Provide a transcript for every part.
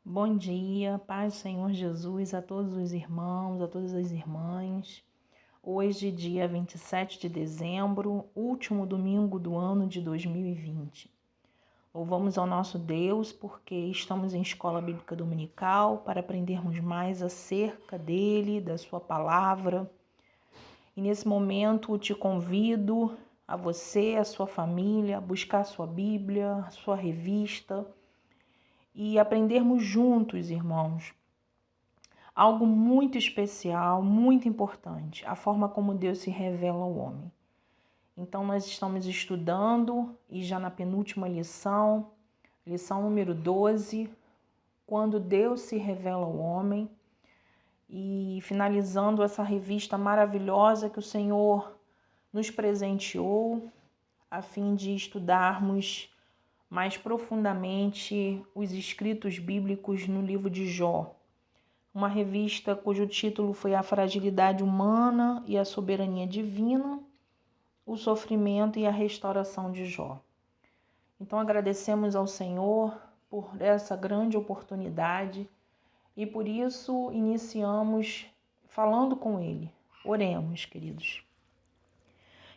Bom dia, paz do Senhor Jesus a todos os irmãos, a todas as irmãs. Hoje, dia 27 de dezembro, último domingo do ano de 2020. Louvamos ao nosso Deus porque estamos em escola bíblica dominical para aprendermos mais acerca dele, da sua palavra. E nesse momento te convido a você, a sua família, a buscar a sua Bíblia, a sua revista e aprendermos juntos, irmãos, algo muito especial, muito importante, a forma como Deus se revela ao homem. Então nós estamos estudando e já na penúltima lição, lição número 12, quando Deus se revela ao homem, e finalizando essa revista maravilhosa que o Senhor nos presenteou, a fim de estudarmos mais profundamente os escritos bíblicos no livro de Jó. Uma revista cujo título foi A Fragilidade Humana e a Soberania Divina, o Sofrimento e a Restauração de Jó. Então agradecemos ao Senhor por essa grande oportunidade e por isso iniciamos falando com Ele. Oremos, queridos.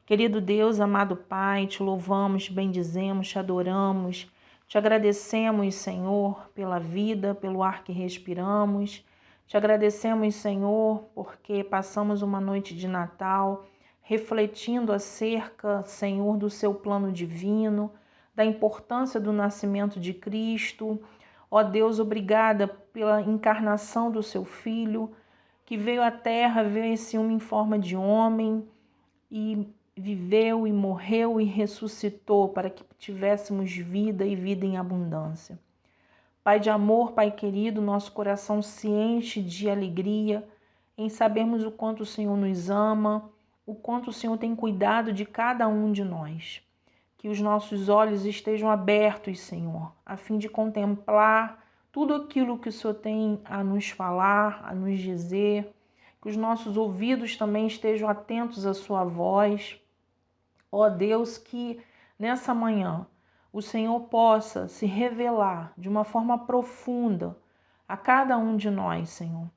Querido Deus, amado Pai, te louvamos, te bendizemos, te adoramos, te agradecemos, Senhor, pela vida, pelo ar que respiramos. Te agradecemos, Senhor, porque passamos uma noite de Natal refletindo acerca, Senhor, do seu plano divino, da importância do nascimento de Cristo. Ó Deus, obrigada pela encarnação do seu Filho, que veio à Terra, veio esse homem em forma de homem e viveu e morreu e ressuscitou para que tivéssemos vida e vida em abundância. Pai de amor, Pai querido, nosso coração se enche de alegria em sabermos o quanto o Senhor nos ama, o quanto o Senhor tem cuidado de cada um de nós. Que os nossos olhos estejam abertos, Senhor, a fim de contemplar tudo aquilo que o Senhor tem a nos falar, a nos dizer. Que os nossos ouvidos também estejam atentos à sua voz. Ó Deus, que nessa manhã o Senhor possa se revelar de uma forma profunda a cada um de nós, Senhor.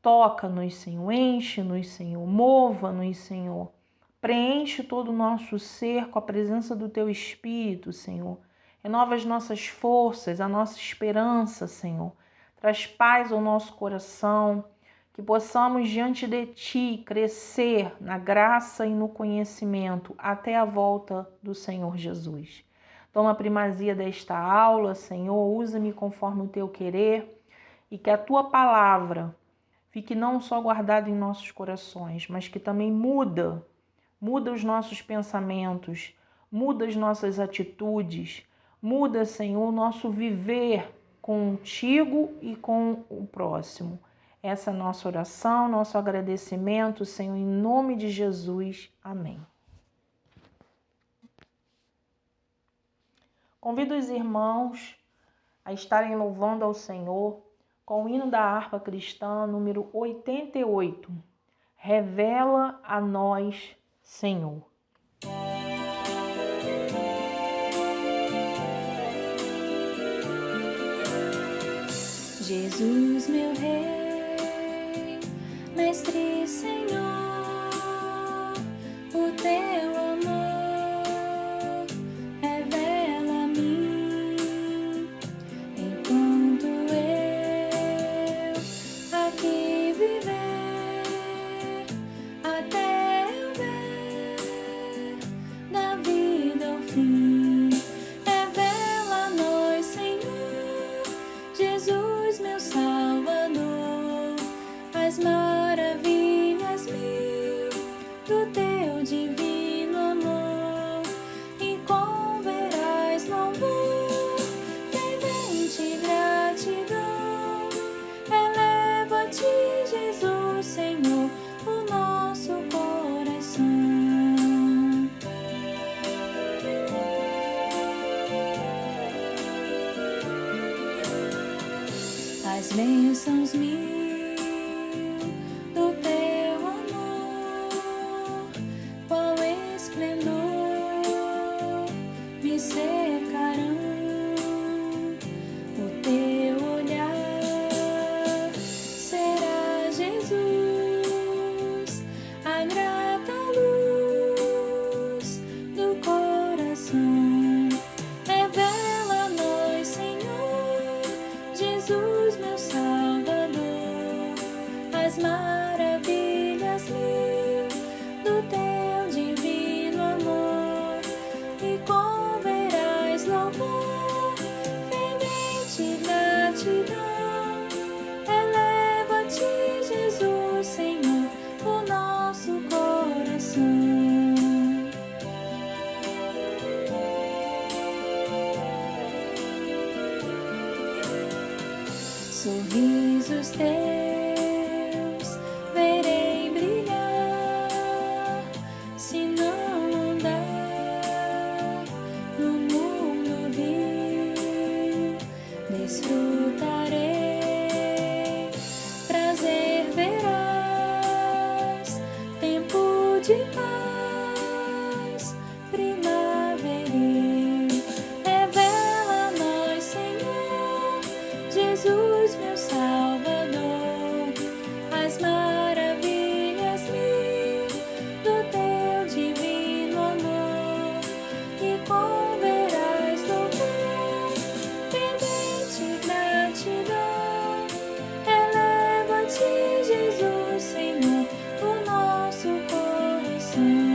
Toca-nos, Senhor, enche-nos, Senhor, mova-nos, Senhor. Preenche todo o nosso ser com a presença do Teu Espírito, Senhor. Renova as nossas forças, a nossa esperança, Senhor. Traz paz ao nosso coração, que possamos diante de Ti crescer na graça e no conhecimento até a volta do Senhor Jesus. Toma a primazia desta aula, Senhor, usa-me conforme o Teu querer e que a Tua palavra fique não só guardada em nossos corações, mas que também muda os nossos pensamentos, muda as nossas atitudes, muda, Senhor, o nosso viver contigo e com o próximo. Essa é a nossa oração, nosso agradecimento, Senhor, em nome de Jesus. Amém. Convido os irmãos a estarem louvando ao Senhor com o hino da harpa cristã, número 88. Revela a nós, Senhor. Jesus, meu Rei, Mestre, Senhor, o Teu amor revela a mim, enquanto eu aqui viver, até eu ver da vida o fim. Revela a nós, Senhor, Jesus, meu Salvador, as maravilhas mil do Teu divino amor, e com veraz louvor, fervente gratidão, eleva-te, Jesus, Senhor, o nosso coração. As bênçãos mil do Teu amor, qual esplendor me cercarão. O Teu olhar sorrisos teus verei brilhar. Se não andar no mundo vil, desfrutarei, prazer verás, tempo de paz primaveril. Revela a nós, Senhor Jesus, meu Salvador, as maravilhas mil do teu divino amor, e converás louvor, fervente gratidão. Eleva-te, Jesus, Senhor, o nosso coração.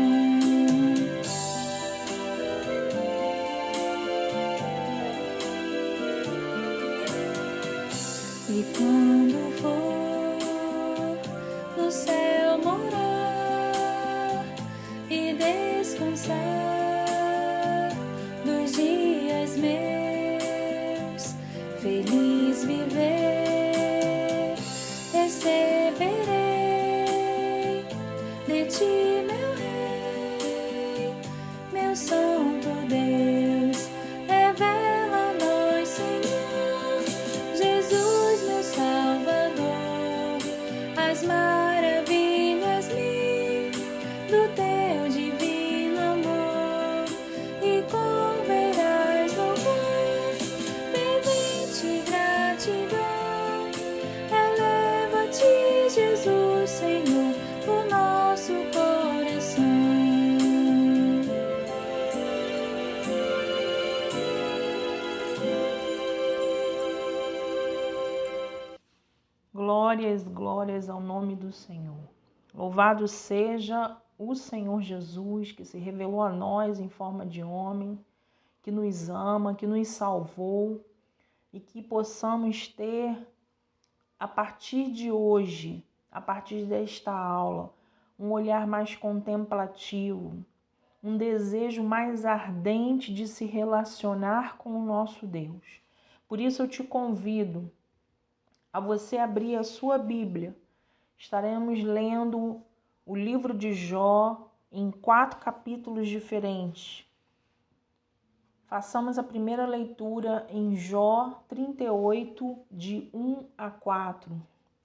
E quando for no céu morar e descansar dos dias meus, feliz viver, receberei de ti, meu Rei, meu Santo Deus. Revela a nós, Senhor Jesus, meu Salvador, as maravilhas mil do teu divino amor, e converás louvor, fervente gratidão. Eleva-te, Jesus, Senhor, o nosso coração. Glórias, glórias ao nome do Senhor. Louvado seja o Senhor Jesus, que se revelou a nós em forma de homem, que nos ama, que nos salvou, e que possamos ter, a partir de hoje, a partir desta aula, um olhar mais contemplativo, um desejo mais ardente de se relacionar com o nosso Deus. Por isso eu te convido a você abrir a sua Bíblia. Estaremos lendo o livro de Jó em 4 capítulos diferentes. Façamos a primeira leitura em Jó 38, de 1 a 4.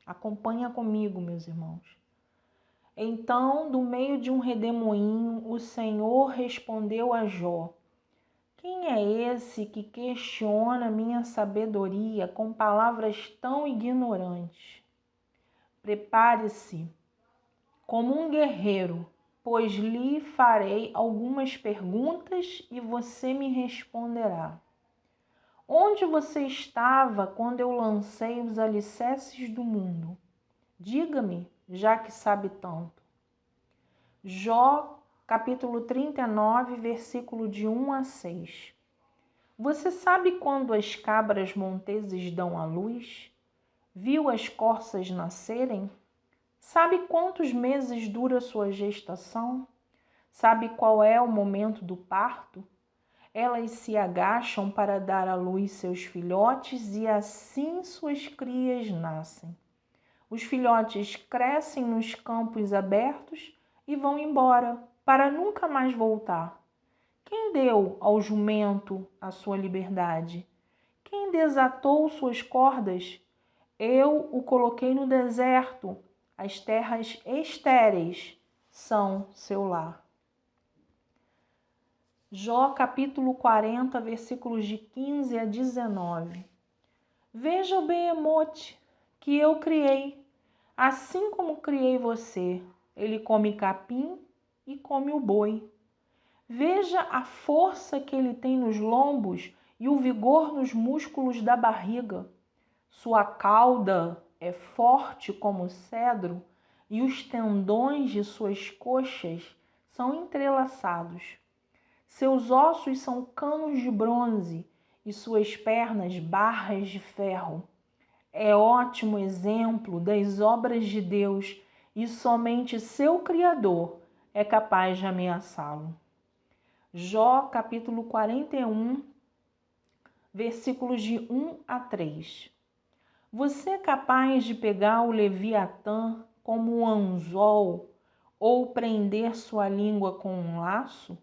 Acompanha comigo, meus irmãos. Então, do meio de um redemoinho, o Senhor respondeu a Jó: quem é esse que questiona minha sabedoria com palavras tão ignorantes? Prepare-se como um guerreiro, pois lhe farei algumas perguntas e você me responderá. Onde você estava quando eu lancei os alicerces do mundo? Diga-me, já que sabe tanto. Jó, capítulo 39, versículo de 1 a 6. Você sabe quando as cabras monteses dão à luz? Viu as corças nascerem? Sabe quantos meses dura sua gestação? Sabe qual é o momento do parto? Elas se agacham para dar à luz seus filhotes e assim suas crias nascem. Os filhotes crescem nos campos abertos e vão embora, para nunca mais voltar. Quem deu ao jumento a sua liberdade? Quem desatou suas cordas? Eu o coloquei no deserto. As terras estéreis são seu lar. Jó capítulo 40, versículos de 15 a 19. Veja o behemote que eu criei, assim como criei você. Ele come capim e come o boi. Veja a força que ele tem nos lombos e o vigor nos músculos da barriga. Sua cauda é forte como o cedro e os tendões de suas coxas são entrelaçados. Seus ossos são canos de bronze e suas pernas barras de ferro. É ótimo exemplo das obras de Deus e somente seu Criador é capaz de ameaçá-lo. Jó capítulo 41, versículos de 1 a 3. Você é capaz de pegar o Leviatã como um anzol ou prender sua língua com um laço?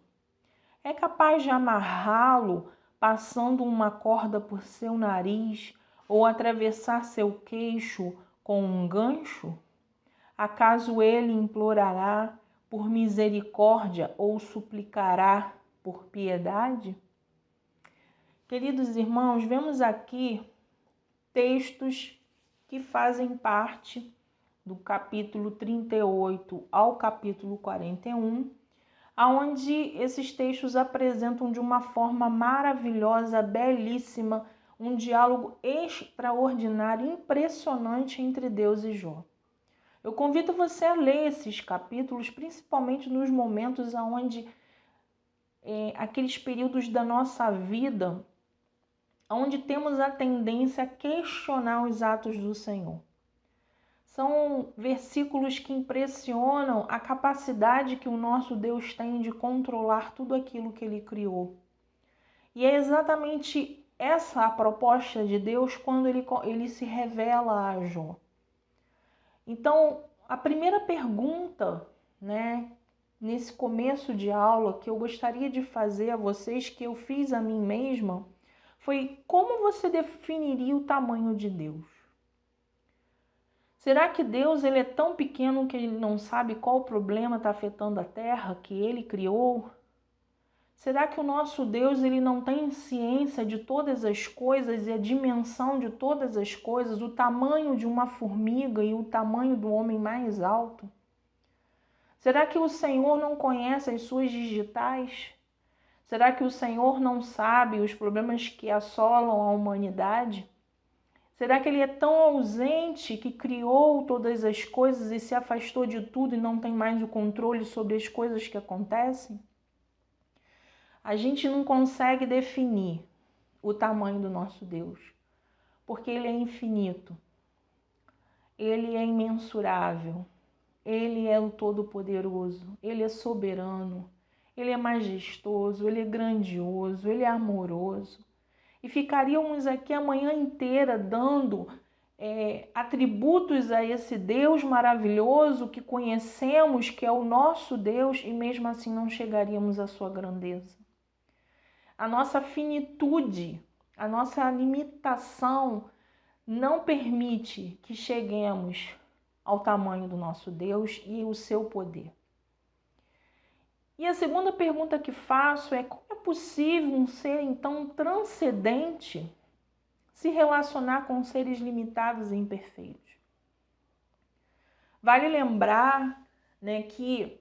É capaz de amarrá-lo passando uma corda por seu nariz ou atravessar seu queixo com um gancho? Acaso ele implorará por misericórdia ou suplicará por piedade? Queridos irmãos, vemos aqui textos que fazem parte do capítulo 38 ao capítulo 41, onde esses textos apresentam de uma forma maravilhosa, belíssima, um diálogo extraordinário, impressionante entre Deus e Jó. Eu convido você a ler esses capítulos, principalmente nos momentos onde aqueles períodos da nossa vida, onde temos a tendência a questionar os atos do Senhor. São versículos que impressionam a capacidade que o nosso Deus tem de controlar tudo aquilo que Ele criou. E é exatamente essa a proposta de Deus quando Ele se revela a Jó. Então, a primeira pergunta, nesse começo de aula, que eu gostaria de fazer a vocês, que eu fiz a mim mesma, foi: como você definiria o tamanho de Deus? Será que Deus ele é tão pequeno que ele não sabe qual problema está afetando a Terra que ele criou? Será que o nosso Deus ele não tem ciência de todas as coisas e a dimensão de todas as coisas, o tamanho de uma formiga e o tamanho do homem mais alto? Será que o Senhor não conhece as suas digitais? Será que o Senhor não sabe os problemas que assolam a humanidade? Será que ele é tão ausente que criou todas as coisas e se afastou de tudo e não tem mais o controle sobre as coisas que acontecem? A gente não consegue definir o tamanho do nosso Deus, porque ele é infinito, ele é imensurável, ele é o Todo-Poderoso, ele é soberano, ele é majestoso, ele é grandioso, ele é amoroso. E ficaríamos aqui a manhã inteira dando atributos a esse Deus maravilhoso que conhecemos, que é o nosso Deus, e mesmo assim não chegaríamos à sua grandeza. A nossa finitude, a nossa limitação não permite que cheguemos ao tamanho do nosso Deus e o seu poder. E a segunda pergunta que faço é: como é possível um ser então transcendente se relacionar com seres limitados e imperfeitos? Vale lembrar, que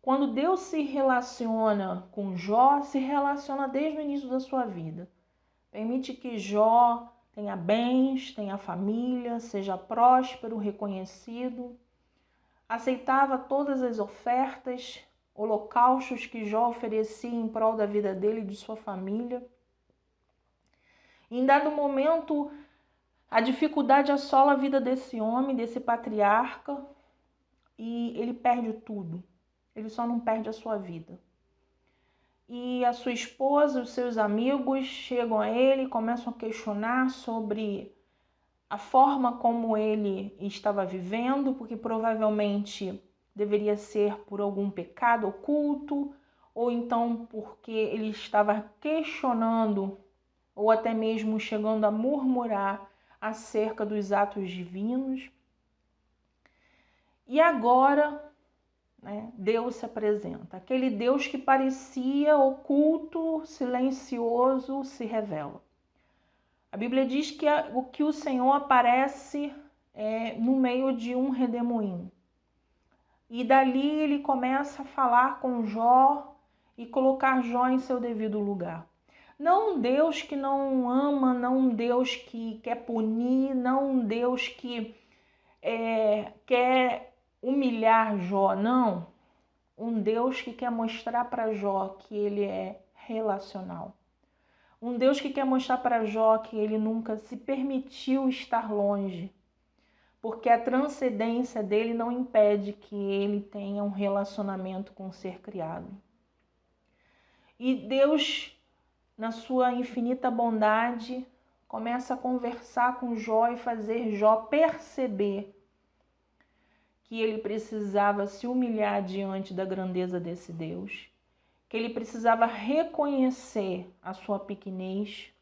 quando Deus se relaciona com Jó, se relaciona desde o início da sua vida. Permite que Jó tenha bens, tenha família, seja próspero, reconhecido. Aceitava todas as ofertas, holocaustos que Jó oferecia em prol da vida dele e de sua família. Em dado momento, a dificuldade assola a vida desse homem, desse patriarca, e ele perde tudo. Ele só não perde a sua vida. E a sua esposa, os seus amigos chegam a ele e começam a questionar sobre a forma como ele estava vivendo, porque provavelmente deveria ser por algum pecado oculto, ou então porque ele estava questionando, ou até mesmo chegando a murmurar acerca dos atos divinos. E agora, Deus se apresenta. Aquele Deus que parecia oculto, silencioso, se revela. A Bíblia diz que o Senhor aparece no meio de um redemoinho. E dali ele começa a falar com Jó e colocar Jó em seu devido lugar. Não um Deus que não ama, não um Deus que quer punir, não um Deus que quer humilhar Jó, não. Um Deus que quer mostrar para Jó que ele é relacional. Um Deus que quer mostrar para Jó que ele nunca se permitiu estar longe, porque a transcendência dele não impede que ele tenha um relacionamento com o ser criado. E Deus, na sua infinita bondade, começa a conversar com Jó e fazer Jó perceber que ele precisava se humilhar diante da grandeza desse Deus, que ele precisava reconhecer a sua pequenez,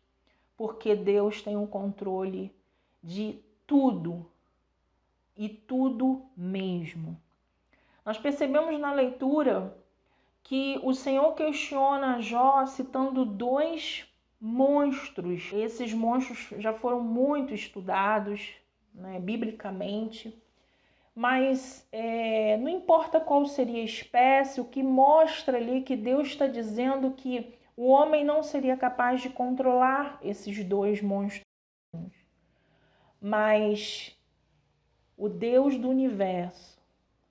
porque Deus tem o controle de tudo, e tudo mesmo. Nós percebemos na leitura que o Senhor questiona Jó citando dois monstros. Esses monstros já foram muito estudados, né, biblicamente, mas não importa qual seria a espécie, o que mostra ali que Deus está dizendo que o homem não seria capaz de controlar esses dois monstros, mas o Deus do universo,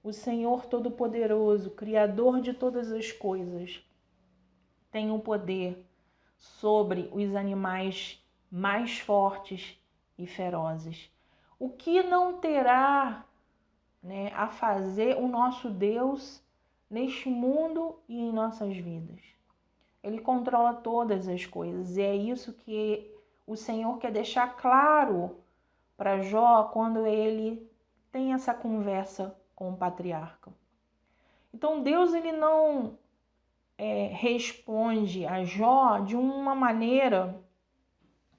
o Senhor Todo-Poderoso, Criador de todas as coisas, tem o poder sobre os animais mais fortes e ferozes. O que não terá, né, a fazer o nosso Deus neste mundo e em nossas vidas? Ele controla todas as coisas e é isso que o Senhor quer deixar claro para Jó quando ele tem essa conversa com o patriarca. Então Deus ele não responde a Jó de uma maneira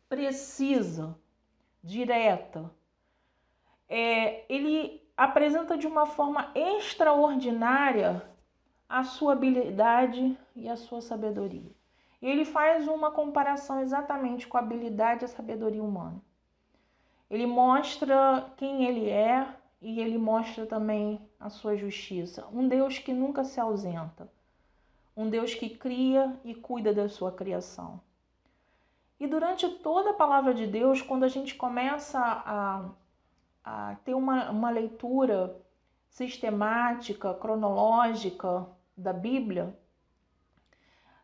precisa, direta. Ele apresenta de uma forma extraordinária a sua habilidade e a sua sabedoria. E ele faz uma comparação exatamente com a habilidade e a sabedoria humana. Ele mostra quem ele é e ele mostra também a sua justiça. Um Deus que nunca se ausenta. Um Deus que cria e cuida da sua criação. E durante toda a palavra de Deus, quando a gente começa a ter uma leitura sistemática, cronológica da Bíblia,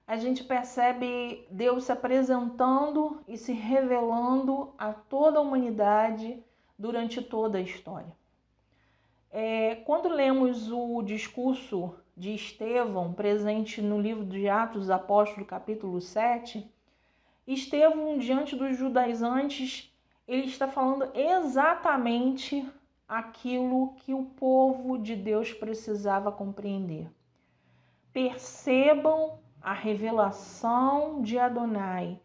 a gente percebe Deus se apresentando e se revelando a toda a humanidade durante toda a história. Quando lemos o discurso de Estevão, presente no livro de Atos dos Apóstolos, capítulo 7, Estevão, diante dos judaizantes, ele está falando exatamente aquilo que o povo de Deus precisava compreender. Percebam a revelação de Adonai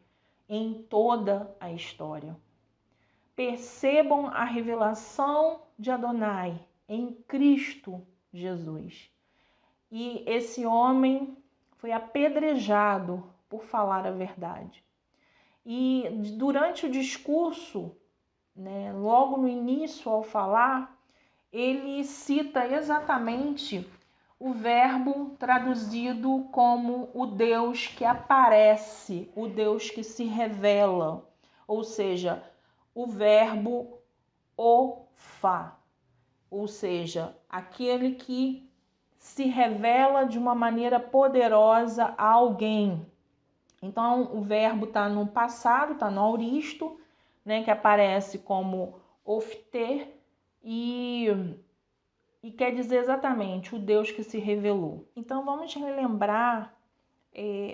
em toda a história. Percebam a revelação de Adonai em Cristo Jesus. E esse homem foi apedrejado por falar a verdade. E durante o discurso, né, logo no início ao falar, ele cita exatamente o verbo traduzido como o Deus que aparece, o Deus que se revela, ou seja, o verbo ofá, ou seja, aquele que se revela de uma maneira poderosa a alguém. Então, o verbo está no passado, está no auristo, né, que aparece como ofter e quer dizer exatamente o Deus que se revelou. Então, vamos relembrar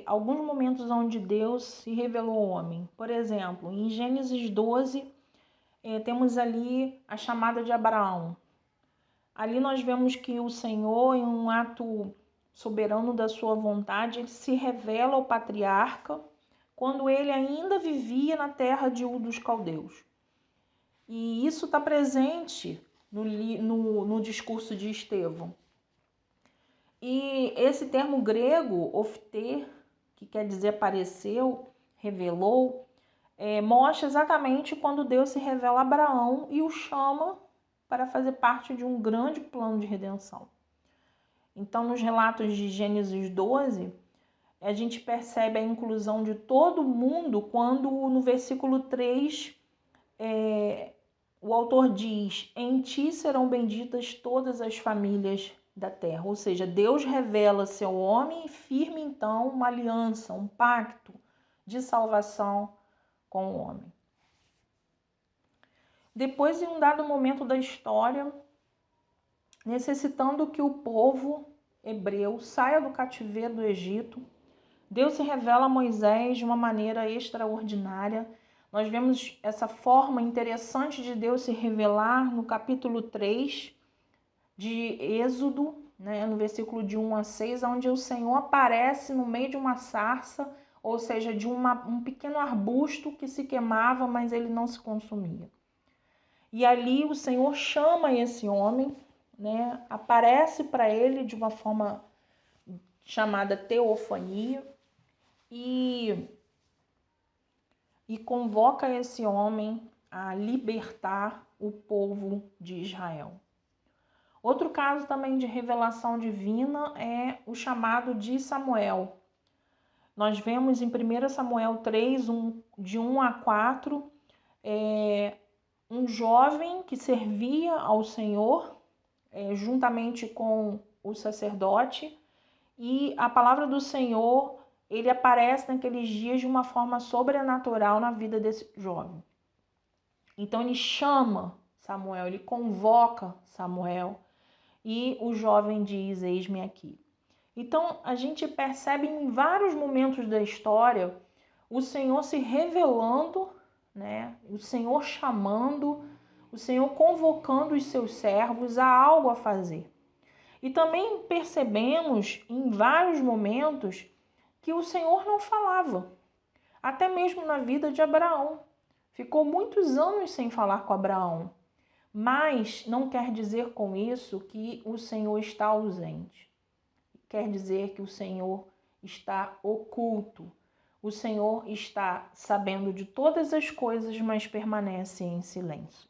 alguns momentos onde Deus se revelou ao homem. Por exemplo, em Gênesis 12, temos ali a chamada de Abraão. Ali nós vemos que o Senhor, em um ato soberano da sua vontade, ele se revela ao patriarca quando ele ainda vivia na terra de Ur dos Caldeus. E isso está presente no discurso de Estevão. E esse termo grego, ofter, que quer dizer apareceu, revelou, mostra exatamente quando Deus se revela a Abraão e o chama para fazer parte de um grande plano de redenção. Então, nos relatos de Gênesis 12, a gente percebe a inclusão de todo mundo quando no versículo 3 o autor diz: em ti serão benditas todas as famílias da terra. Ou seja, Deus revela-se ao homem e firma então uma aliança, um pacto de salvação com o homem. Depois, em um dado momento da história, necessitando que o povo hebreu saia do cativeiro do Egito, Deus se revela a Moisés de uma maneira extraordinária, Nós vemos essa forma interessante de Deus se revelar no capítulo 3 de Êxodo, né, no versículo de 1 a 6, onde o Senhor aparece no meio de uma sarça, ou seja, de um pequeno arbusto que se queimava, mas ele não se consumia. E ali o Senhor chama esse homem, né, aparece para ele de uma forma chamada teofania e convoca esse homem a libertar o povo de Israel. Outro caso também de revelação divina é o chamado de Samuel. Nós vemos em 1 Samuel 3, de 1 a 4, um jovem que servia ao Senhor juntamente com o sacerdote, e a palavra do Senhor, ele aparece naqueles dias de uma forma sobrenatural na vida desse jovem. Então ele chama Samuel, ele convoca Samuel, e o jovem diz: eis-me aqui. Então a gente percebe em vários momentos da história o Senhor se revelando, né? O Senhor chamando, o Senhor convocando os seus servos a algo a fazer. E também percebemos em vários momentos que o Senhor não falava, até mesmo na vida de Abraão. Ficou muitos anos sem falar com Abraão, mas não quer dizer com isso que o Senhor está ausente. Quer dizer que o Senhor está oculto. O Senhor está sabendo de todas as coisas, mas permanece em silêncio.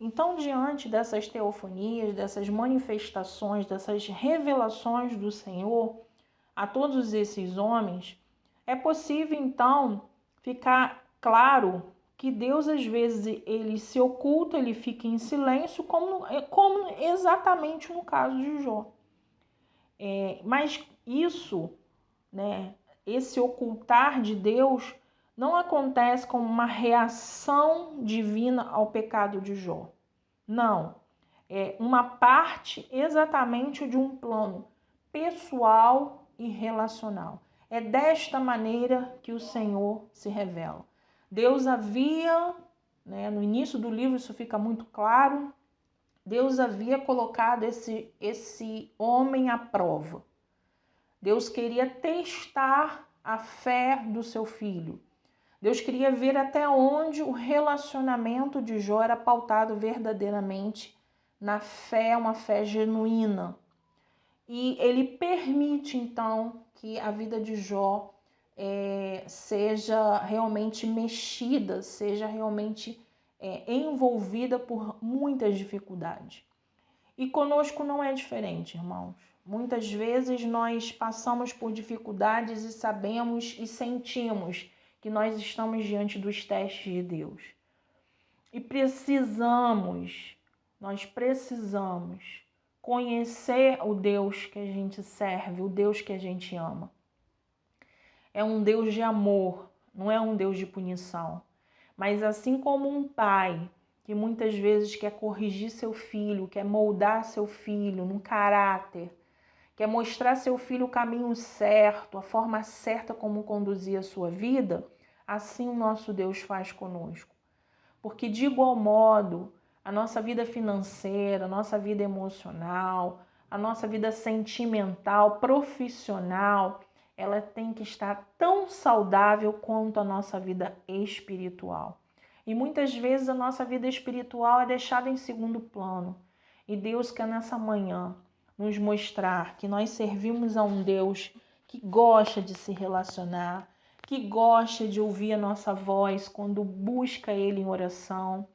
Então, diante dessas teofanias, dessas manifestações, dessas revelações do Senhor a todos esses homens, é possível então ficar claro que Deus às vezes ele se oculta, ele fica em silêncio, como exatamente no caso de Jó. Mas isso, né, esse ocultar de Deus não acontece como uma reação divina ao pecado de Jó. Não, é uma parte exatamente de um plano pessoal e relacional. É desta maneira que o Senhor se revela. Deus havia, né, no início do livro isso fica muito claro, Deus havia colocado esse homem à prova. Deus queria testar a fé do seu filho. Deus queria ver até onde o relacionamento de Jó era pautado verdadeiramente na fé, uma fé genuína. E ele permite, então, que a vida de Jó seja realmente mexida, seja realmente envolvida por muitas dificuldades. E conosco não é diferente, irmãos. Muitas vezes nós passamos por dificuldades e sabemos e sentimos que nós estamos diante dos testes de Deus. E nós precisamos conhecer o Deus que a gente serve, o Deus que a gente ama. É um Deus de amor, não é um Deus de punição. Mas assim como um pai que muitas vezes quer corrigir seu filho, quer moldar seu filho no caráter, quer mostrar seu filho o caminho certo, a forma certa como conduzir a sua vida, assim o nosso Deus faz conosco. Porque de igual modo, a nossa vida financeira, a nossa vida emocional, a nossa vida sentimental, profissional, ela tem que estar tão saudável quanto a nossa vida espiritual. E muitas vezes a nossa vida espiritual é deixada em segundo plano. E Deus quer nessa manhã nos mostrar que nós servimos a um Deus que gosta de se relacionar, que gosta de ouvir a nossa voz quando busca Ele em oração,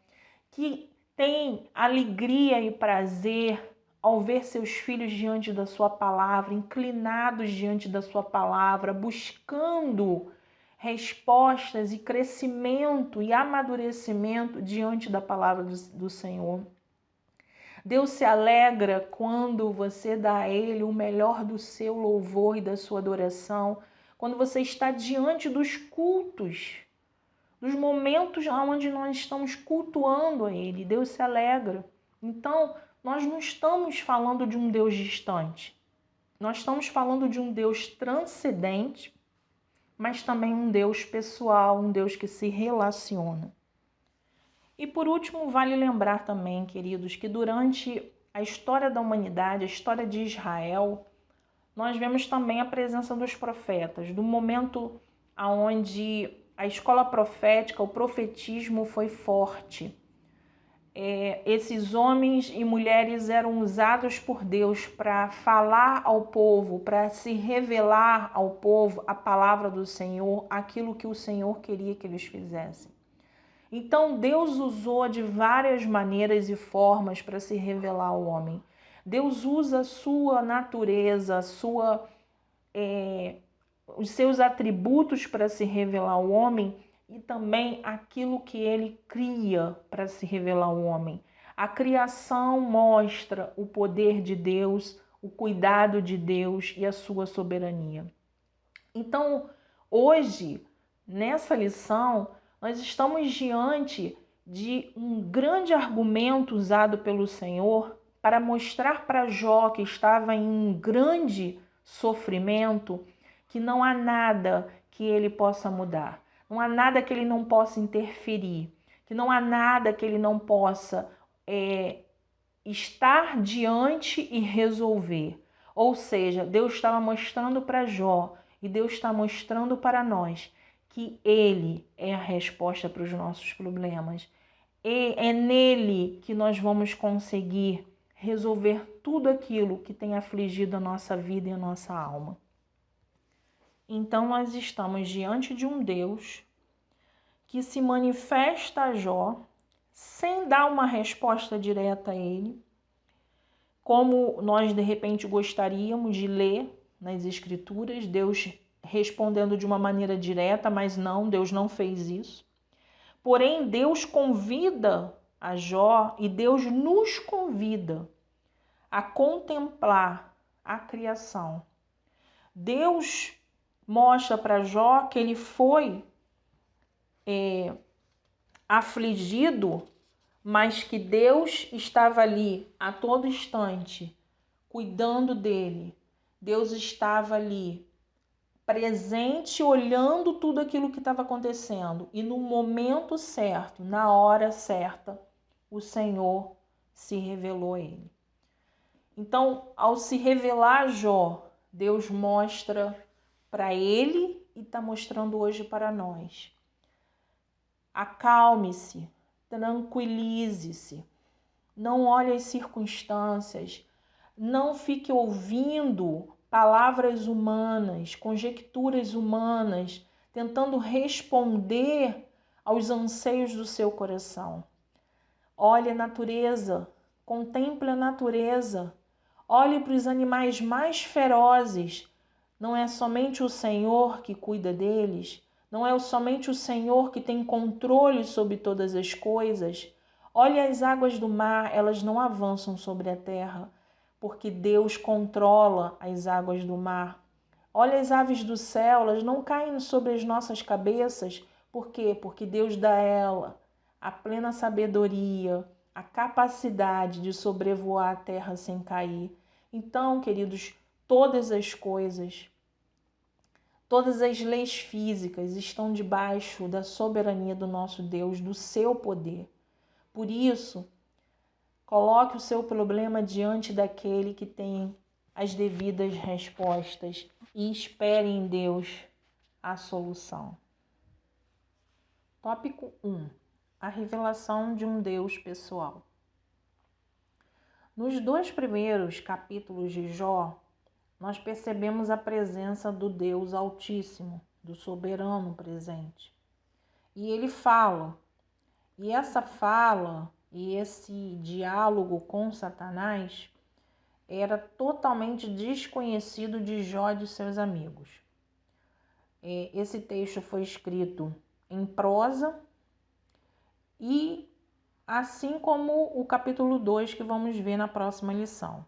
que tem alegria e prazer ao ver seus filhos diante da sua palavra, inclinados diante da sua palavra, buscando respostas e crescimento e amadurecimento diante da palavra do Senhor. Deus se alegra quando você dá a Ele o melhor do seu louvor e da sua adoração, quando você está diante dos cultos, dos momentos onde nós estamos cultuando a Ele. Deus se alegra. Então, nós não estamos falando de um Deus distante. Nós estamos falando de um Deus transcendente, mas também um Deus pessoal, um Deus que se relaciona. E por último, vale lembrar também, queridos, que durante a história da humanidade, a história de Israel, nós vemos também a presença dos profetas, do momento onde a escola profética, o profetismo foi forte. Esses homens e mulheres eram usados por Deus para falar ao povo, para se revelar ao povo a palavra do Senhor, aquilo que o Senhor queria que eles fizessem. Então Deus usou de várias maneiras e formas para se revelar ao homem. Deus usa a sua natureza, os seus atributos para se revelar ao homem e também aquilo que ele cria para se revelar ao homem. A criação mostra o poder de Deus, o cuidado de Deus e a sua soberania. Então, hoje, nessa lição, nós estamos diante de um grande argumento usado pelo Senhor para mostrar para Jó, que estava em um grande sofrimento, que não há nada que ele possa mudar, não há nada que ele não possa interferir, que não há nada que ele não possa estar diante e resolver. Ou seja, Deus estava mostrando para Jó e Deus está mostrando para nós que Ele é a resposta para os nossos problemas. E é nele que nós vamos conseguir resolver tudo aquilo que tem afligido a nossa vida e a nossa alma. Então nós estamos diante de um Deus que se manifesta a Jó sem dar uma resposta direta a ele, como nós de repente gostaríamos de ler nas Escrituras, Deus respondendo de uma maneira direta, mas não, Deus não fez isso. Porém, Deus convida a Jó e Deus nos convida a contemplar a criação. Deus mostra para Jó que ele foi afligido, mas que Deus estava ali a todo instante, cuidando dele. Deus estava ali, presente, olhando tudo aquilo que estava acontecendo. E no momento certo, na hora certa, o Senhor se revelou a ele. Então, ao se revelar a Jó, Deus mostra para ele e está mostrando hoje para nós. Acalme-se, tranquilize-se, não olhe as circunstâncias, não fique ouvindo palavras humanas, conjecturas humanas, tentando responder aos anseios do seu coração. Olhe a natureza, contemple a natureza, olhe para os animais mais ferozes. Não é somente o Senhor que cuida deles, não é somente o Senhor que tem controle sobre todas as coisas. Olhe as águas do mar, elas não avançam sobre a terra, porque Deus controla as águas do mar. Olhe as aves do céu, elas não caem sobre as nossas cabeças. Por quê? Porque Deus dá a ela a plena sabedoria, a capacidade de sobrevoar a terra sem cair. Então, queridos, todas as coisas, todas as leis físicas estão debaixo da soberania do nosso Deus, do seu poder. Por isso, coloque o seu problema diante daquele que tem as devidas respostas e espere em Deus a solução. Tópico 1. A revelação de um Deus pessoal. Nos 2 primeiros capítulos de Jó, nós percebemos a presença do Deus Altíssimo, do soberano presente. E ele fala. E essa fala e esse diálogo com Satanás era totalmente desconhecido de Jó e de seus amigos. Esse texto foi escrito em prosa e assim como o capítulo 2 que vamos ver na próxima lição.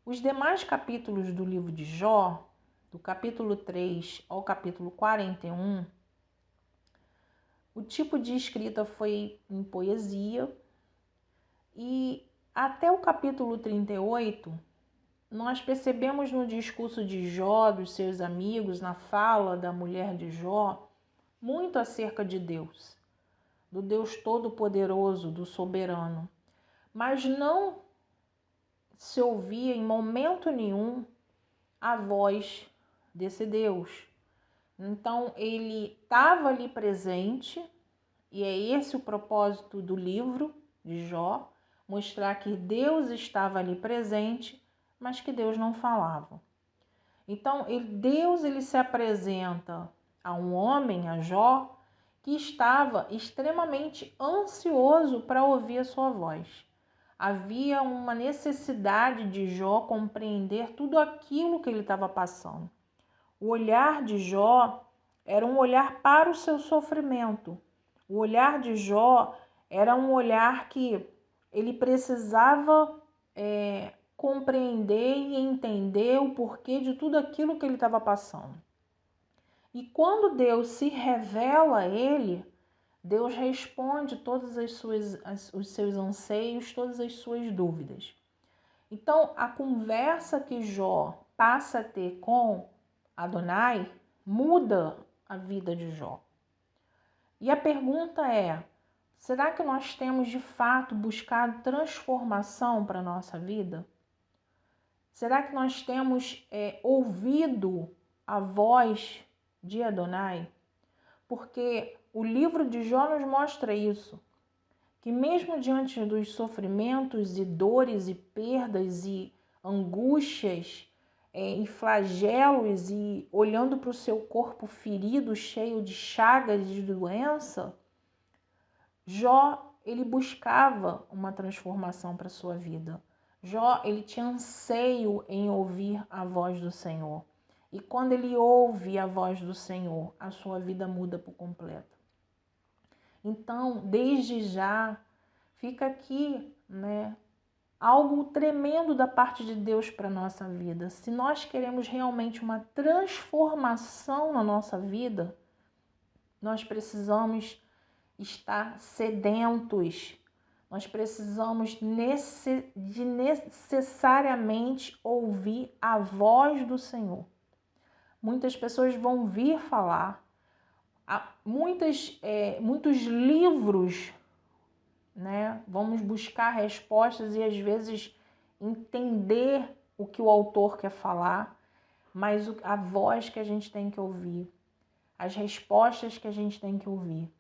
Os demais capítulos do livro de Jó, do capítulo 3 ao capítulo 41, o tipo de escrita foi em poesia e até o capítulo 38 nós percebemos no discurso de Jó, dos seus amigos, na fala da mulher de Jó, muito acerca de Deus, do Deus Todo-Poderoso, do Soberano. Mas não se ouvia em momento nenhum a voz desse Deus. Então ele estava ali presente, e é esse o propósito do livro de Jó, mostrar que Deus estava ali presente, mas que Deus não falava. Então Deus se apresenta a um homem, a Jó, que estava extremamente ansioso para ouvir a sua voz. Havia uma necessidade de Jó compreender tudo aquilo que ele estava passando. O olhar de Jó era um olhar para o seu sofrimento. O olhar de Jó era um olhar que ele precisava compreender e entender o porquê de tudo aquilo que ele estava passando. E quando Deus se revela a ele, Deus responde todos os seus anseios, todas as suas dúvidas. Então, a conversa que Jó passa a ter com Adonai muda a vida de Jó. E a pergunta é: será que nós temos de fato buscado transformação para a nossa vida? Será que nós temos ouvido a voz de Adonai? Porque o livro de Jó nos mostra isso, que mesmo diante dos sofrimentos e dores e perdas e angústias e flagelos e olhando para o seu corpo ferido, cheio de chagas e de doença, Jó, ele buscava uma transformação para a sua vida. Jó, ele tinha anseio em ouvir a voz do Senhor. E quando ele ouve a voz do Senhor, a sua vida muda por completo. Então, desde já, fica aqui, algo tremendo da parte de Deus para a nossa vida. Se nós queremos realmente uma transformação na nossa vida, nós precisamos estar sedentos. Nós precisamos necessariamente ouvir a voz do Senhor. Muitas pessoas vão vir falar, muitos livros, vamos buscar respostas e às vezes entender o que o autor quer falar, mas a voz que a gente tem que ouvir, as respostas que a gente tem que ouvir,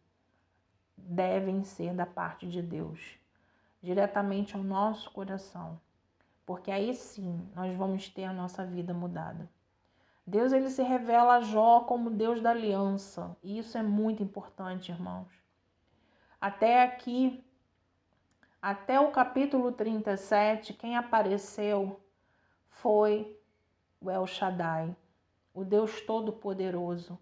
devem ser da parte de Deus, diretamente ao nosso coração, porque aí sim nós vamos ter a nossa vida mudada. Deus, ele se revela a Jó como Deus da aliança, e isso é muito importante, irmãos. Até aqui, até o capítulo 37, quem apareceu foi o El Shaddai, o Deus Todo-Poderoso,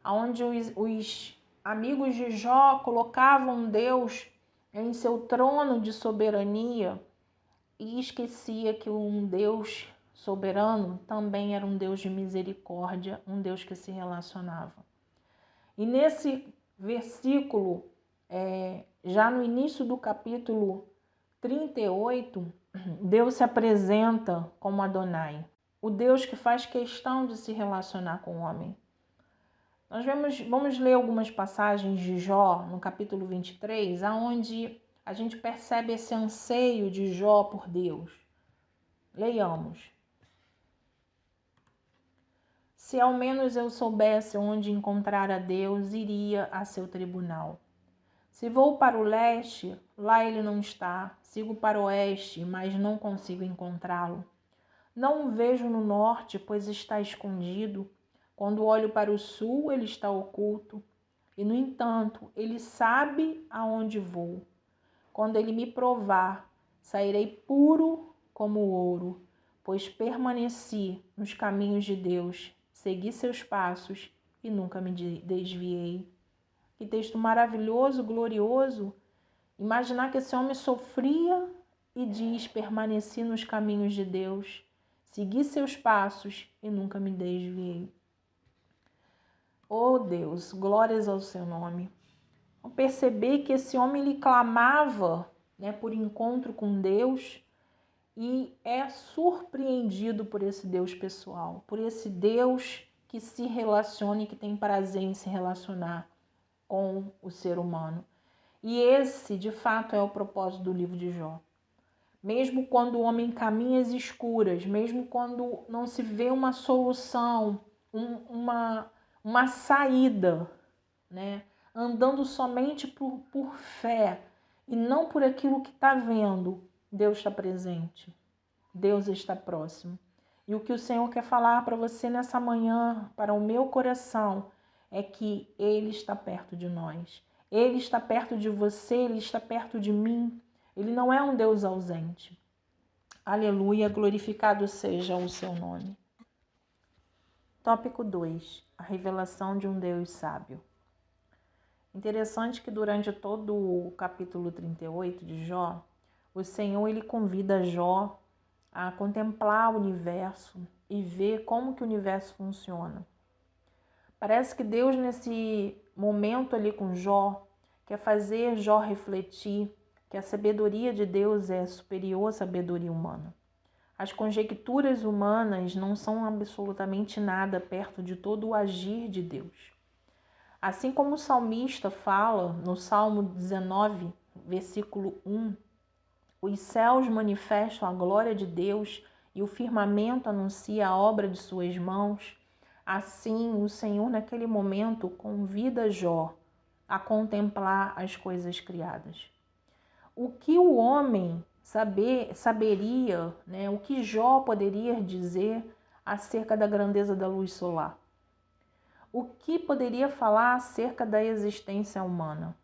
onde os amigos de Jó colocavam Deus em seu trono de soberania e esquecia que um Deus soberano também era um Deus de misericórdia, um Deus que se relacionava. E nesse versículo, já no início do capítulo 38, Deus se apresenta como Adonai, o Deus que faz questão de se relacionar com o homem. Nós vamos ler algumas passagens de Jó, no capítulo 23, onde a gente percebe esse anseio de Jó por Deus. Leiamos. Se ao menos eu soubesse onde encontrar a Deus, iria a seu tribunal. Se vou para o leste, lá ele não está. Sigo para o oeste, mas não consigo encontrá-lo. Não o vejo no norte, pois está escondido. Quando olho para o sul, ele está oculto. E, no entanto, ele sabe aonde vou. Quando ele me provar, sairei puro como ouro, pois permaneci nos caminhos de Deus, segui seus passos e nunca me desviei. Que texto maravilhoso, glorioso. Imaginar que esse homem sofria e diz: permaneci nos caminhos de Deus, segui seus passos e nunca me desviei. Oh Deus, glórias ao seu nome. Ao perceber que esse homem ele clamava, por encontro com Deus, e é surpreendido por esse Deus pessoal, por esse Deus que se relaciona e que tem prazer em se relacionar com o ser humano. E esse, de fato, é o propósito do livro de Jó. Mesmo quando o homem caminha às escuras, mesmo quando não se vê uma solução, uma saída, né? Andando somente por fé e não por aquilo que está vendo, Deus está presente, Deus está próximo. E o que o Senhor quer falar para você nessa manhã, para o meu coração, é que Ele está perto de nós. Ele está perto de você, Ele está perto de mim. Ele não é um Deus ausente. Aleluia, glorificado seja o seu nome. Tópico 2. A revelação de um Deus sábio. Interessante que durante todo o capítulo 38 de Jó, o Senhor ele convida Jó a contemplar o universo e ver como que o universo funciona. Parece que Deus nesse momento ali com Jó quer fazer Jó refletir que a sabedoria de Deus é superior à sabedoria humana. As conjecturas humanas não são absolutamente nada perto de todo o agir de Deus. Assim como o salmista fala no Salmo 19, versículo 1, os céus manifestam a glória de Deus e o firmamento anuncia a obra de suas mãos, assim o Senhor naquele momento convida Jó a contemplar as coisas criadas. O que o homem saberia, né, o que Jó poderia dizer acerca da grandeza da luz solar? O que poderia falar acerca da existência humana?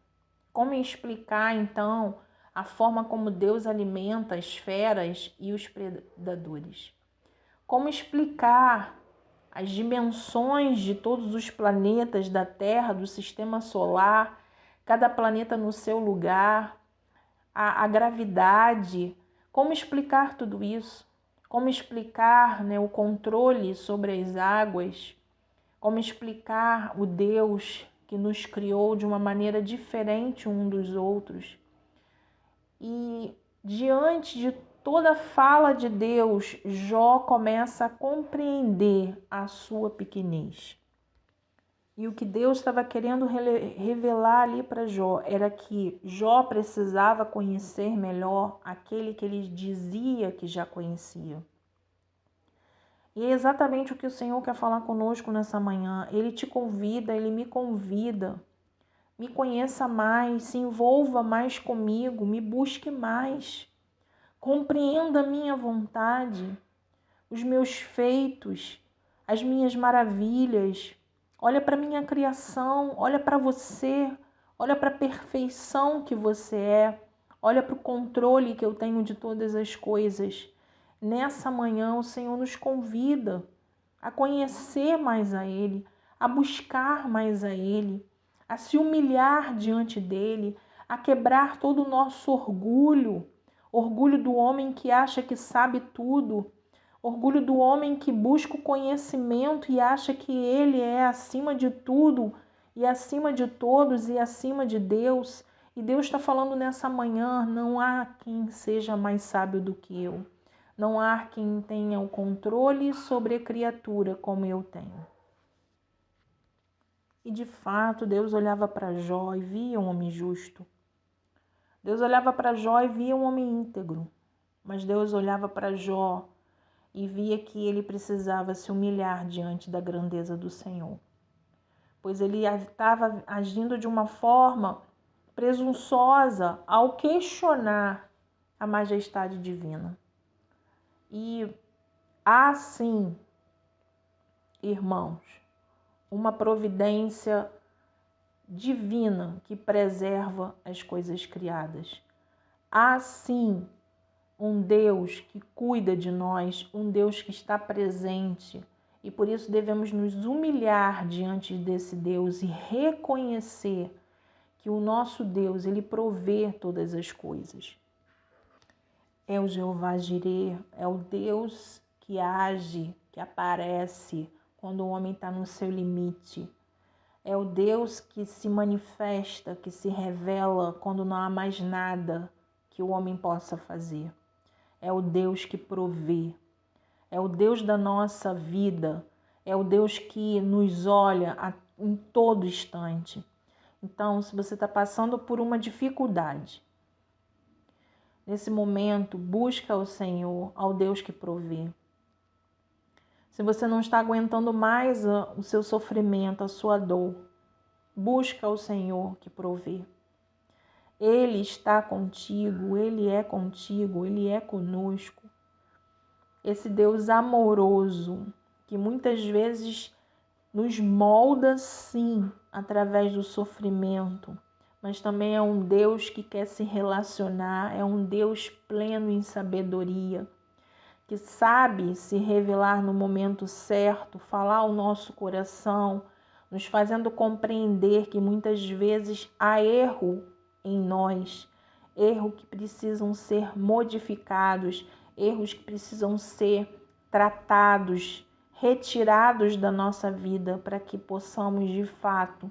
Como explicar, então, a forma como Deus alimenta as feras e os predadores? Como explicar as dimensões de todos os planetas da Terra, do sistema solar, cada planeta no seu lugar, a gravidade? Como explicar tudo isso? Como explicar, né, o controle sobre as águas? Como explicar o Deus que nos criou de uma maneira diferente um dos outros? E diante de toda a fala de Deus, Jó começa a compreender a sua pequenez. E o que Deus estava querendo revelar ali para Jó era que Jó precisava conhecer melhor aquele que ele dizia que já conhecia. E é exatamente o que o Senhor quer falar conosco nessa manhã. Ele te convida, Ele me convida. Me conheça mais, se envolva mais comigo, me busque mais. Compreenda a minha vontade, os meus feitos, as minhas maravilhas. Olha para a minha criação, olha para você, olha para a perfeição que você é. Olha para o controle que eu tenho de todas as coisas. Nessa manhã, o Senhor nos convida a conhecer mais a Ele, a buscar mais a Ele, a se humilhar diante dEle, a quebrar todo o nosso orgulho, orgulho do homem que acha que sabe tudo, orgulho do homem que busca o conhecimento e acha que ele é acima de tudo e acima de todos e acima de Deus. E Deus está falando nessa manhã, não há quem seja mais sábio do que eu. Não há quem tenha o controle sobre a criatura como eu tenho. E de fato, Deus olhava para Jó e via um homem justo. Deus olhava para Jó e via um homem íntegro. Mas Deus olhava para Jó e via que ele precisava se humilhar diante da grandeza do Senhor. Pois ele estava agindo de uma forma presunçosa ao questionar a majestade divina. E há sim, irmãos, uma providência divina que preserva as coisas criadas. Há sim um Deus que cuida de nós, um Deus que está presente. E por isso devemos nos humilhar diante desse Deus e reconhecer que o nosso Deus, ele provê todas as coisas. É o Jeová Jireh, é o Deus que age, que aparece quando o homem está no seu limite. É o Deus que se manifesta, que se revela quando não há mais nada que o homem possa fazer. é o Deus que provê, é o Deus da nossa vida, é o Deus que nos olha em todo instante. Então, se você está passando por uma dificuldade, nesse momento, busca o Senhor, ao Deus que provê. Se você não está aguentando mais o seu sofrimento, a sua dor, busca o Senhor que provê. Ele está contigo, Ele é conosco. Esse Deus amoroso, que muitas vezes nos molda, sim, através do sofrimento, mas também é um Deus que quer se relacionar, é um Deus pleno em sabedoria, que sabe se revelar no momento certo, falar ao nosso coração, nos fazendo compreender que muitas vezes há erro em nós, erros que precisam ser modificados, erros que precisam ser tratados, retirados da nossa vida para que possamos de fato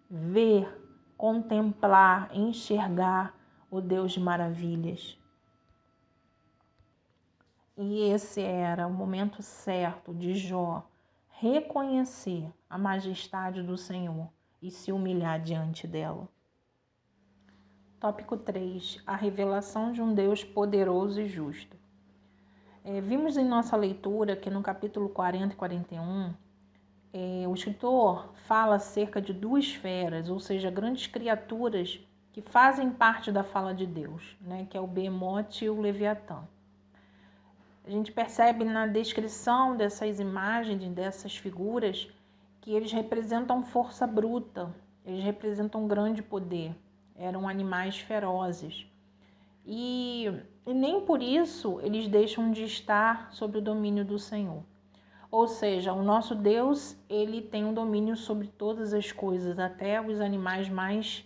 ver, contemplar, enxergar o Deus de maravilhas. E esse era o momento certo de Jó reconhecer a majestade do Senhor e se humilhar diante dela. Tópico 3. A revelação de um Deus poderoso e justo. Vimos em nossa leitura que no capítulo 40 e 41, o escritor fala acerca de duas feras, ou seja, grandes criaturas que fazem parte da fala de Deus, né, que é o Behemote e o Leviatã. A gente percebe na descrição dessas imagens, dessas figuras, que eles representam força bruta, eles representam grande poder, eram animais ferozes. E nem por isso eles deixam de estar sob o domínio do Senhor. Ou seja, o nosso Deus, ele tem um domínio sobre todas as coisas, até os animais mais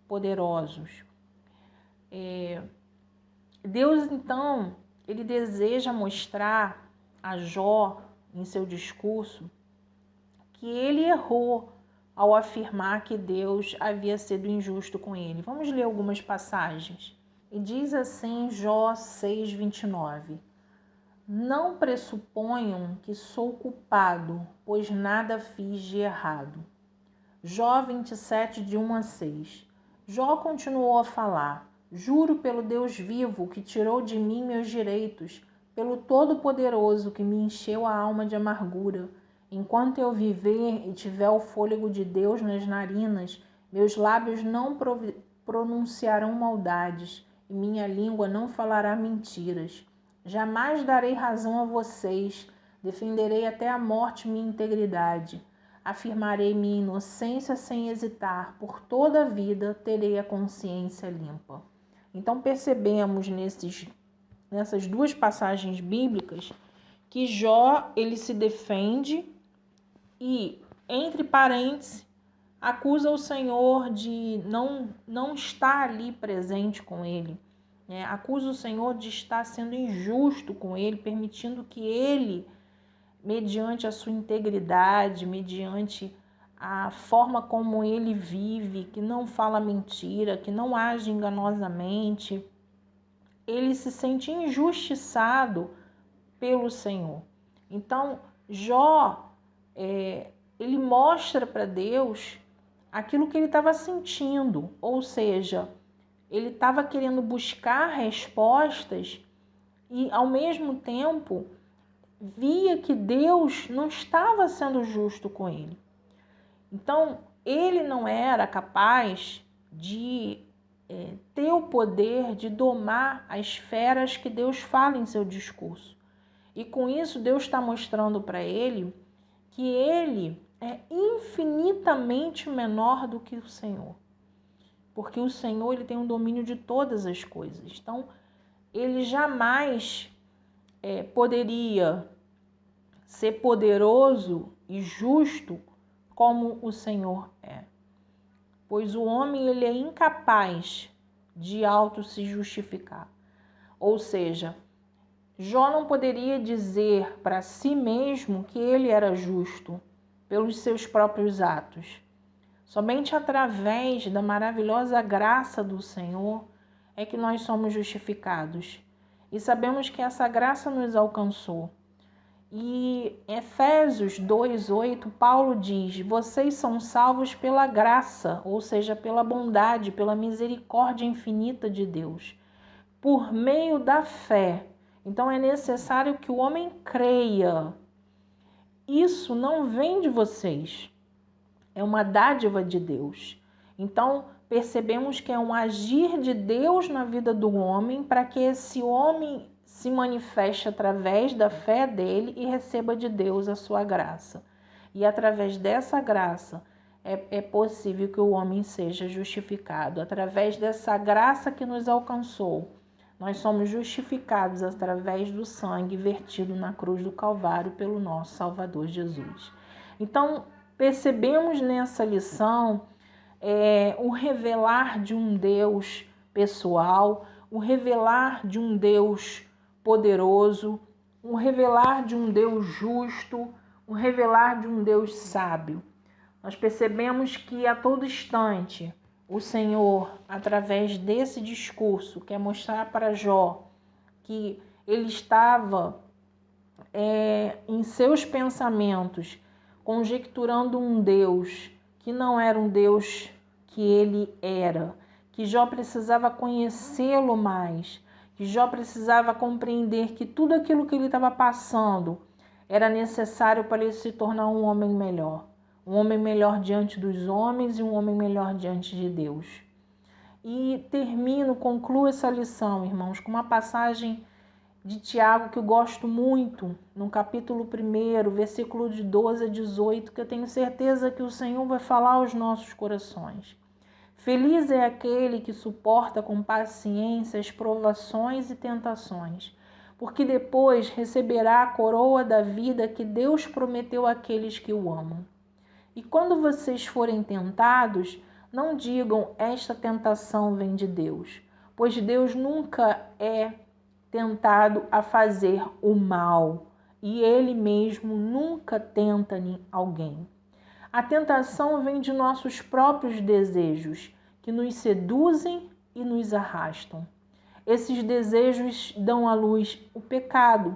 poderosos. Deus, então, ele deseja mostrar a Jó, em seu discurso, que ele errou ao afirmar que Deus havia sido injusto com ele. Vamos ler algumas passagens. E diz assim Jó 6:29. Não pressuponham que sou culpado, pois nada fiz de errado. Jó 27, de 1 a 6. Jó continuou a falar. Juro pelo Deus vivo que tirou de mim meus direitos, pelo Todo-Poderoso que me encheu a alma de amargura. Enquanto eu viver e tiver o fôlego de Deus nas narinas, meus lábios não pronunciarão maldades e minha língua não falará mentiras. Jamais darei razão a vocês, defenderei até a morte minha integridade. Afirmarei minha inocência sem hesitar, por toda a vida terei a consciência limpa. Então percebemos nessas duas passagens bíblicas que Jó ele se defende e, entre parênteses, acusa o Senhor de não estar ali presente com ele. Acusa o Senhor de estar sendo injusto com ele, permitindo que ele, mediante a sua integridade, mediante a forma como ele vive, que não fala mentira, que não age enganosamente, ele se sente injustiçado pelo Senhor. Então, Jó, ele mostra para Deus aquilo que ele estava sentindo, ou seja, ele estava querendo buscar respostas e, ao mesmo tempo, via que Deus não estava sendo justo com ele. Então, ele não era capaz de ter o poder de domar as feras que Deus fala em seu discurso. E com isso, Deus está mostrando para ele que ele é infinitamente menor do que o Senhor. Porque o Senhor ele tem um domínio de todas as coisas. Então, ele jamais poderia ser poderoso e justo como o Senhor é. Pois o homem ele é incapaz de auto se justificar. Ou seja, Jó não poderia dizer para si mesmo que ele era justo pelos seus próprios atos. Somente através da maravilhosa graça do Senhor é que nós somos justificados. e sabemos que essa graça nos alcançou. E em Efésios 2:8, Paulo diz: vocês são salvos pela graça, ou seja, pela bondade, pela misericórdia infinita de Deus, por meio da fé. Então é necessário que o homem creia. Isso não vem de vocês, é uma dádiva de Deus. Então percebemos que é um agir de Deus na vida do homem para que esse homem se manifeste através da fé dele e receba de Deus a sua graça. E através dessa graça é possível que o homem seja justificado. Através dessa graça que nos alcançou, nós somos justificados através do sangue vertido na cruz do Calvário pelo nosso Salvador Jesus. Então, percebemos nessa lição o revelar de um Deus pessoal, o revelar de um Deus poderoso, o revelar de um Deus justo, o revelar de um Deus sábio. Nós percebemos que a todo instante o Senhor, através desse discurso, quer mostrar para Jó que ele estava em seus pensamentos conjecturando um Deus que não era um Deus que ele era, que Jó precisava conhecê-lo mais, que Jó precisava compreender que tudo aquilo que ele estava passando era necessário para ele se tornar um homem melhor diante dos homens e um homem melhor diante de Deus. E concluo essa lição, irmãos, com uma passagem de Tiago que eu gosto muito, no capítulo 1, versículo de 12 a 18, que eu tenho certeza que o Senhor vai falar aos nossos corações. Feliz é aquele que suporta com paciência as provações e tentações, porque depois receberá a coroa da vida que Deus prometeu àqueles que o amam. E quando vocês forem tentados, não digam: esta tentação vem de Deus, pois Deus nunca é tentado a fazer o mal, e ele mesmo nunca tenta alguém. A tentação vem de nossos próprios desejos, que nos seduzem e nos arrastam. Esses desejos dão à luz o pecado,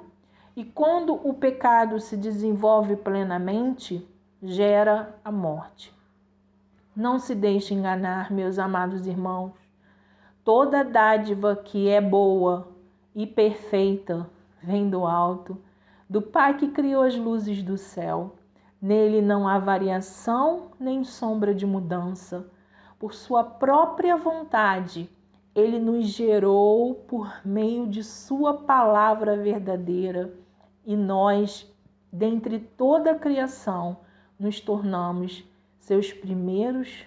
e quando o pecado se desenvolve plenamente, gera a morte. Não se deixe enganar, meus amados irmãos. Toda dádiva que é boa e perfeita vem do alto, do Pai que criou as luzes do céu. Nele não há variação nem sombra de mudança. Por sua própria vontade, ele nos gerou por meio de sua palavra verdadeira, e nós, dentre toda a criação, nos tornamos seus primeiros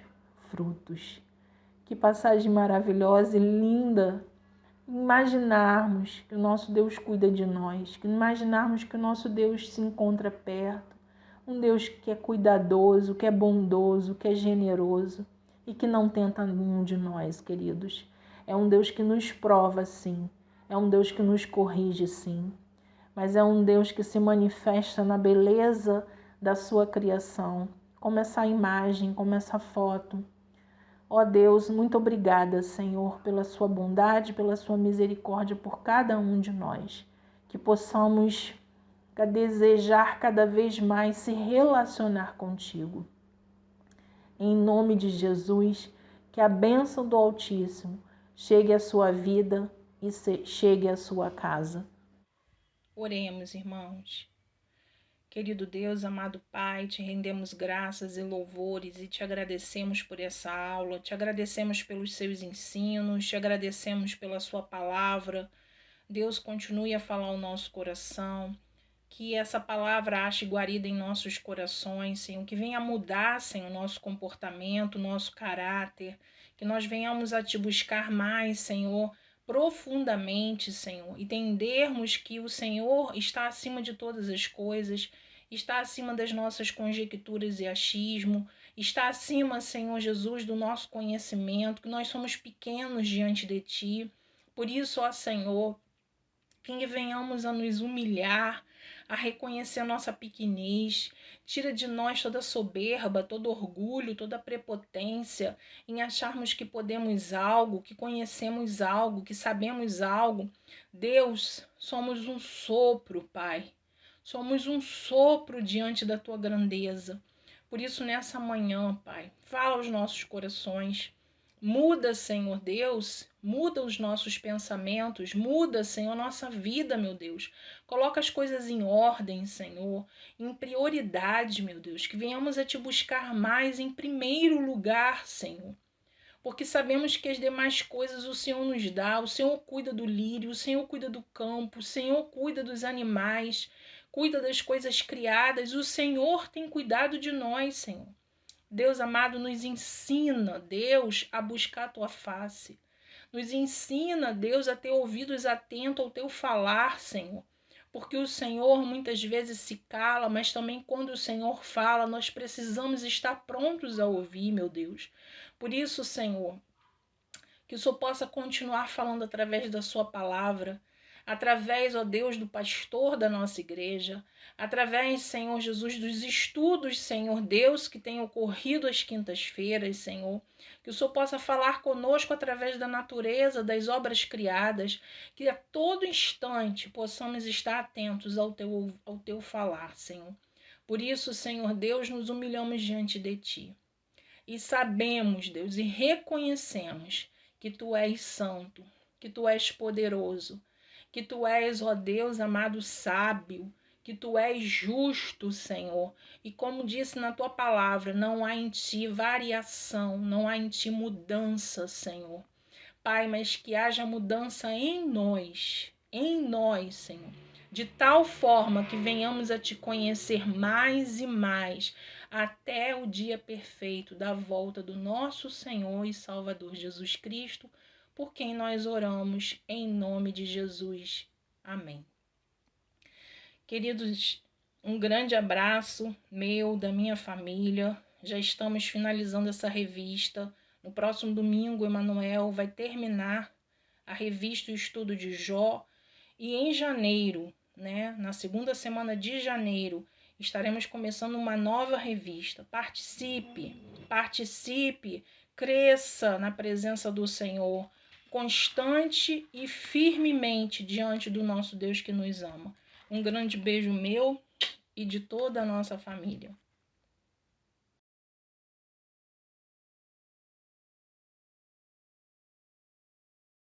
frutos. Que passagem maravilhosa e linda! Imaginarmos que o nosso Deus cuida de nós, que imaginarmos que o nosso Deus se encontra perto, um Deus que é cuidadoso, que é bondoso, que é generoso e que não tenta nenhum de nós, queridos. É um Deus que nos prova, sim, é um Deus que nos corrige, sim, mas é um Deus que se manifesta na beleza da sua criação, como essa imagem, como essa foto. Ó Deus, muito obrigada, Senhor, pela sua bondade, pela sua misericórdia por cada um de nós. Que possamos desejar cada vez mais se relacionar contigo. Em nome de Jesus, que a bênção do Altíssimo chegue à sua vida e chegue à sua casa. Oremos, irmãos. Querido Deus, amado Pai, te rendemos graças e louvores e te agradecemos por essa aula, te agradecemos pelos seus ensinos, te agradecemos pela sua palavra. Deus, continue a falar ao nosso coração, que essa palavra ache guarida em nossos corações, Senhor, que venha mudar, Senhor, o nosso comportamento, o nosso caráter, que nós venhamos a te buscar mais, Senhor, profundamente, Senhor, entendermos que o Senhor está acima de todas as coisas, está acima das nossas conjecturas e achismo, está acima, Senhor Jesus, do nosso conhecimento, que nós somos pequenos diante de Ti. Por isso, ó Senhor, que venhamos a nos humilhar, a reconhecer a nossa pequenez. Tira de nós toda soberba, todo orgulho, toda prepotência em acharmos que podemos algo, que conhecemos algo, que sabemos algo. Deus, somos um sopro, Pai. Somos um sopro diante da tua grandeza. Por isso, nessa manhã, Pai, fala aos nossos corações. Muda, Senhor Deus, muda os nossos pensamentos, muda, Senhor, nossa vida, meu Deus. Coloca as coisas em ordem, Senhor, em prioridade, meu Deus, que venhamos a te buscar mais em primeiro lugar, Senhor. Porque sabemos que as demais coisas o Senhor nos dá, o Senhor cuida do lírio, o Senhor cuida do campo, o Senhor cuida dos animais, cuida das coisas criadas, o Senhor tem cuidado de nós, Senhor. Deus amado, nos ensina, Deus, a buscar a tua face. Nos ensina, Deus, a ter ouvidos atentos ao teu falar, Senhor. Porque o Senhor muitas vezes se cala, mas também quando o Senhor fala, nós precisamos estar prontos a ouvir, meu Deus. Por isso, Senhor, que o Senhor possa continuar falando através da sua palavra, através, ó Deus, do pastor da nossa igreja, através, Senhor Jesus, dos estudos, Senhor Deus, que tem ocorrido às quintas-feiras, Senhor, que o Senhor possa falar conosco através da natureza, das obras criadas, que a todo instante possamos estar atentos ao teu falar, Senhor. Por isso, Senhor Deus, nos humilhamos diante de Ti. E sabemos, Deus, e reconhecemos que Tu és santo, que Tu és poderoso, que Tu és, ó Deus amado, sábio, que Tu és justo, Senhor. E como disse na Tua palavra, não há em Ti variação, não há em Ti mudança, Senhor. Pai, mas que haja mudança em nós, Senhor. De tal forma que venhamos a Te conhecer mais e mais, até o dia perfeito da volta do nosso Senhor e Salvador Jesus Cristo, por quem nós oramos, em nome de Jesus. Amém. Queridos, um grande abraço meu, da minha família. Já estamos finalizando essa revista. No próximo domingo, Emanuel vai terminar a revista O Estudo de Jó. E em janeiro, na segunda semana de janeiro, estaremos começando uma nova revista. Participe, cresça na presença do Senhor, constante e firmemente diante do nosso Deus que nos ama. Um grande beijo meu e de toda a nossa família.